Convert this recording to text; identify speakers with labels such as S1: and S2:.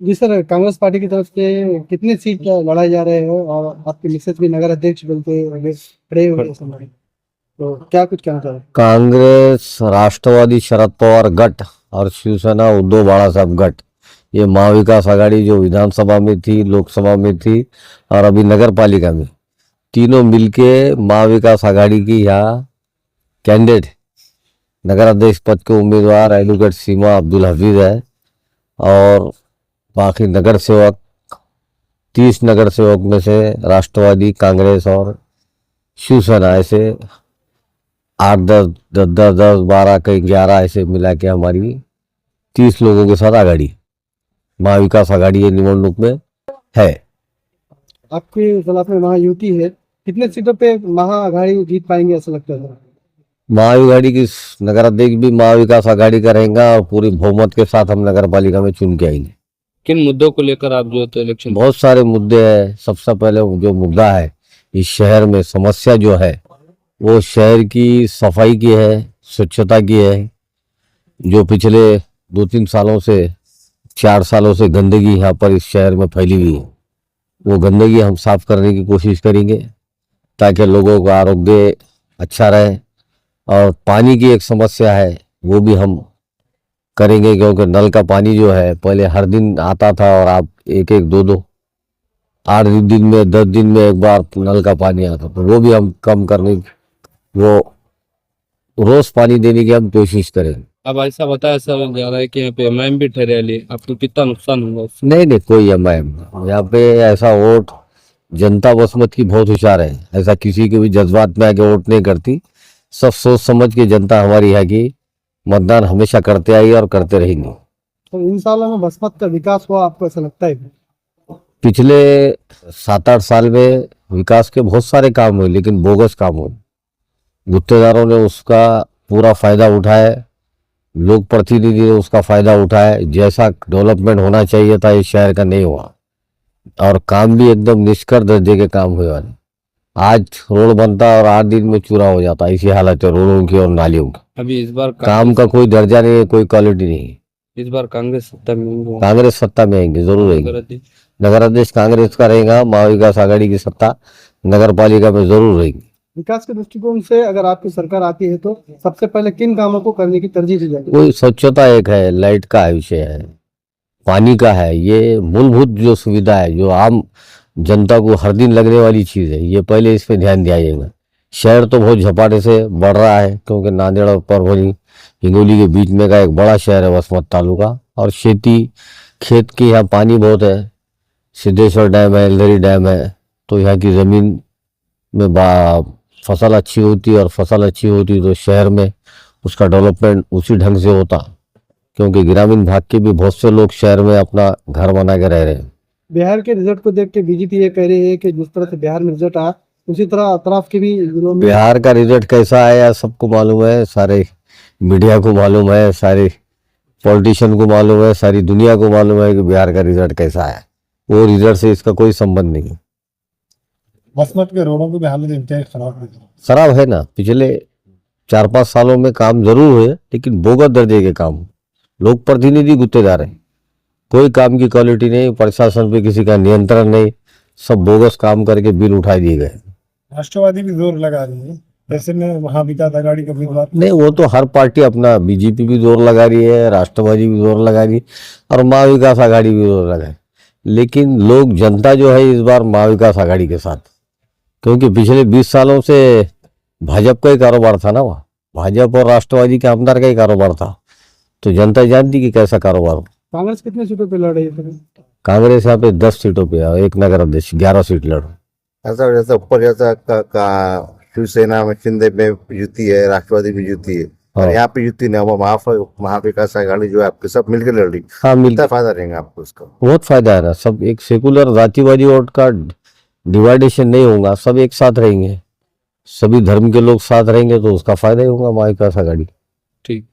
S1: जी sir, Congress party की तरफ से कितने सीट लड़ाए जा रहे हैं और आपके मिसेज भी नगर अध्यक्ष बनते खड़े हुए हैं इस समय, तो क्या कुछ कहना चाहते हैं?
S2: कांग्रेस, राष्ट्रवादी शरद पवार गट और शिवसेना उद्धव बाला साहब गट, ये महाविकास आघाड़ी जो विधानसभा में थी, लोकसभा में थी और अभी नगर पालिका में, तीनों मिलके महाविकास आघाड़ी की यहाँ कैंडिडेट नगर अध्यक्ष पद के उम्मीदवार एडवोकेट सीमा अब्दुल हफीज है। और बाकी नगर सेवक 30 नगर सेवक में से राष्ट्रवादी, कांग्रेस और शिवसेना ऐसे 8 10 10 10 10 12 कहीं 11 ऐसे मिला के हमारी 30 लोगों के साथ आघाड़ी महाविकास आघाड़ी ये निवडणूक में है।
S1: आपके इलाके में महायुति है, कितने सीटों पे महाआघाड़ी जीत पाएंगे ऐसा लगता है?
S2: महाआघाड़ी की नगर अध्यक्ष भी महाविकास आघाड़ी का रहेगा और पूरी बहुमत के साथ हम नगर पालिका में चुन के आएंगे।
S3: किन मुद्दों को लेकर आप जो तो इलेक्शन
S2: बहुत सारे मुद्दे हैं। सबसे पहले जो मुद्दा है इस शहर में समस्या जो है वो शहर की सफाई की है, स्वच्छता की है। जो पिछले 2-3 सालों से 4 सालों से गंदगी यहाँ पर इस शहर में फैली हुई है, वो गंदगी हम साफ करने की कोशिश करेंगे ताकि लोगों का आरोग्य अच्छा रहे। और पानी की एक समस्या है वो भी हम करेंगे, क्योंकि नल का पानी जो है पहले हर दिन आता था और आप 1-1 2-2 8 दिन में 10 दिन में एक बार नल का पानी आता, तो वो भी हम कम करने, वो रोज पानी देने की हम कोशिश करेंगे।
S3: अब ऐसा बताया सर जा रहा है कि यहाँ पे एमआईएम भी ठहरे, आपको कितना नुकसान होगा उससे?
S2: नहीं नहीं, कोई एमआईएम यहाँ पे ऐसा वोट, जनता बसमत की बहुत होशियार है, ऐसा किसी के भी जज्बात में आके वोट नहीं करती। सब सोच समझ के जनता हमारी है कि मतदान हमेशा करते आई और करते रहेंगे।
S1: तो इन सालों में बसपत का विकास हुआ आपको ऐसा लगता है?
S2: पिछले 7-8 साल में विकास के बहुत सारे काम हुए, लेकिन बोगस काम हुए। गुत्तेदारों ने उसका पूरा फायदा उठाया, लोक प्रतिनिधि ने उसका फायदा उठाया। जैसा डेवलपमेंट होना चाहिए था इस शहर का नहीं हुआ और काम भी एकदम निष्कर दर्जे के काम हुए वाले। आज रोड बनता और 8 दिन में चूरा हो जाता, ऐसी हालत है रोडों की और नालियों की।
S3: अभी इस बार
S2: काम का कोई दर्जा नहीं है, कोई क्वालिटी नहीं है।
S3: इस बार कांग्रेस सत्ता में होंगे।
S2: कांग्रेस सत्ता में आएंगे, जरूर आएंगे।
S3: नगर अध्यक्ष
S2: नगर अध्यक्ष कांग्रेस का रहेगा, महाविकास आघाड़ी की सत्ता नगर पालिका में जरूर रहेगी।
S1: विकास के दृष्टिकोण से अगर आपकी सरकार आती है तो सबसे पहले किन कामों को करने की तरजीह दी जाएगी?
S2: कोई स्वच्छता एक है, लाइट का विषय है, पानी का है, ये मूलभूत जो सुविधा है जो आम जनता को हर दिन लगने वाली चीज है, ये पहले इस पे ध्यान दिया जाएगा। शहर तो बहुत झपाटे से बढ़ रहा है क्योंकि नांदेड़ और परभनी हिंगोली के बीच में का एक बड़ा शहर है बसमत तालुका, और खेती खेत की यहाँ पानी बहुत है, सिद्धेश्वर डैम है, एलधरी डैम है, तो यहाँ की जमीन में फसल अच्छी होती और फसल अच्छी होती तो शहर में उसका डेवलपमेंट उसी ढंग से होता, क्योंकि ग्रामीण भाग के भी बहुत से लोग शहर में अपना घर बना के रह रहे हैं।
S1: बिहार के रिजल्ट को देख के बीजेपी ये कह रही है कि जिस तरह से बिहार में रिजल्ट आया उसी तरह अतराफ के भी जिलों में।
S2: बिहार का रिजल्ट कैसा आया सबको मालूम है, सारे मीडिया को मालूम है, सारे पॉलिटिशियन को मालूम है, सारी दुनिया को मालूम है कि बिहार का रिजल्ट कैसा आया। वो रिजल्ट से इसका कोई संबंध नहीं है।
S1: बसमत के रोडों की भी हालत इंतहाई
S2: खराब है ना, पिछले 4-5 सालों में काम जरूर हुए लेकिन बोगस दर्जे के काम। लोक प्रतिनिधि गुत्तेदार है, कोई काम की क्वालिटी नहीं, प्रशासन पे किसी का नियंत्रण नहीं, सब बोगस काम करके बिल उठा दिए गए।
S1: राष्ट्रवादी भी जोर लगा रही है, ऐसे में महाविकास आघाड़ी का उम्मीदवार
S2: नहीं, वो तो हर पार्टी अपना, बीजेपी भी जोर लगा रही है, राष्ट्रवादी भी जोर लगा रही है और महाविकास आघाड़ी भी जोर लगा है, लेकिन लोग जनता जो है इस बार महाविकास आघाड़ी के साथ, क्योंकि पिछले 20 सालों से भाजपा का ही कारोबार था ना, वहाँ भाजपा और राष्ट्रवादी के आमदार का ही कारोबार था, तो जनता जानती कि कैसा कारोबार हो।
S1: कांग्रेस कितने सीटों पे लड़ रही है?
S2: कांग्रेस यहाँ पे 10 सीटों पे है, एक नगर अध्यक्ष 11 सीट लड़।
S4: ऐसा जैसा ऊपर जैसा शिवसेना में शिंदे में युति है, राष्ट्रवादी में युति है और यहाँ पे युति नहीं, वो महाविकास आघाड़ी जो है आपके सब मिलकर लड़ रही।
S2: हाँ,
S4: मिलता फायदा रहेगा आपको उसका,
S2: बहुत फायदा है ना। सब एक सेकुलर जातिवादी वोट का डिवाइडेशन नहीं होगा, सब एक साथ रहेंगे, सभी धर्म के लोग साथ रहेंगे तो उसका फायदा ही होगा महाविकास आघाड़ी।
S3: ठीक।